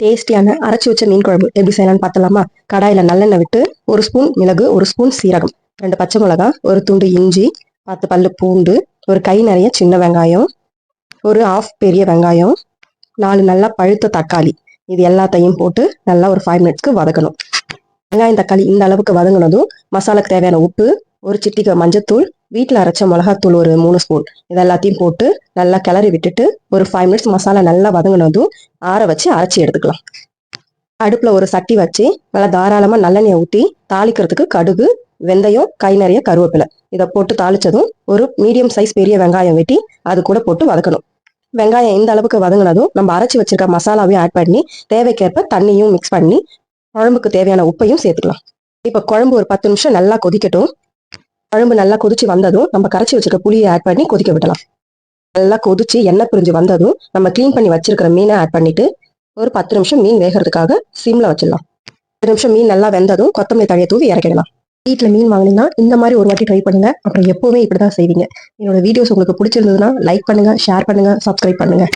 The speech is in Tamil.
டேஸ்டியான அரைச்சி வச்ச மீன் குழம்பு எப்படி செய்யலாம்னு பார்த்தலாமா? கடாயில நல்லெண்ணெய் விட்டு 1 ஸ்பூன் மிளகு, 1 ஸ்பூன் சீரகம், 2 பச்சை மிளகாய், ஒரு துண்டு இஞ்சி, 10 பல்லு பூண்டு, ஒரு கை நிறைய சின்ன வெங்காயம், ஒரு ஆஃப் பெரிய வெங்காயம், 4 நல்லா பழுத்த தக்காளி, இது எல்லாத்தையும் போட்டு நல்லா ஒரு 5 மினிட்ஸ்க்கு வதக்கணும். வெங்காயம் தக்காளி இந்த அளவுக்கு வதங்கினதும் மசாலாக்கு தேவையான உப்பு, ஒரு சிட்டிகை மஞ்சத்தூள், வீட்டில் அரைச்ச மிளகாத்தூள் ஒரு 3 ஸ்பூன், இது எல்லாத்தையும் போட்டு நல்லா கிளறி விட்டுட்டு ஒரு 5 மினிட்ஸ் மசாலா நல்லா வதங்கினதும் ஆற வச்சு அரைச்சி எடுத்துக்கலாம். அடுப்புல ஒரு சட்டி வச்சு நல்லா தாராளமா நல்லெண்ணெயை ஊற்றி தாளிக்கிறதுக்கு கடுகு, வெந்தயம், கை நிறைய கருவேப்பிலை இதை போட்டு தாளிச்சதும் ஒரு மீடியம் சைஸ் பெரிய வெங்காயம் வெட்டி அது கூட போட்டு வதக்கணும். வெங்காயம் இந்த அளவுக்கு வதங்கினதும் நம்ம அரைச்சி வச்சிருக்க மசாலாவையும் ஆட் பண்ணி தேவைக்கேற்ப தண்ணியும் மிக்ஸ் பண்ணி குழம்புக்கு தேவையான உப்பையும் சேர்த்துக்கலாம். இப்போ குழம்பு ஒரு 10 நிமிஷம் நல்லா கொதிக்கட்டும். குழம்பு நல்லா கொதிச்சு வந்ததும் நம்ம கரைச்சி வச்சிருக்க புளியை ஆட் பண்ணி கொதிக்க விடலாம். நல்லா கொதிச்சு எண்ணெய் பிரிஞ்சு வந்ததும் நம்ம கிளீன் பண்ணி வச்சிருக்கிற மீனை ஆட் பண்ணிட்டு ஒரு 10 நிமிஷம் மீன் வேகிறதுக்காக சிம்ல வச்சிடலாம். 10 நிமிஷம் மீன் நல்லா வெந்ததும் கொத்தமல்லி தழையை தூவி இறக்கிடலாம். வீட்டில் மீன் வாங்கினீங்கன்னா இந்த மாதிரி ஒரு வாட்டி ட்ரை பண்ணுங்க. அப்புறம் எப்பவுமே இப்படிதான் செய்வீங்க. என்னோட வீடியோஸ் உங்களுக்கு பிடிச்சிருந்ததுன்னா லைக் பண்ணுங்க, ஷேர் பண்ணுங்க, சப்ஸ்கிரைப் பண்ணுங்க.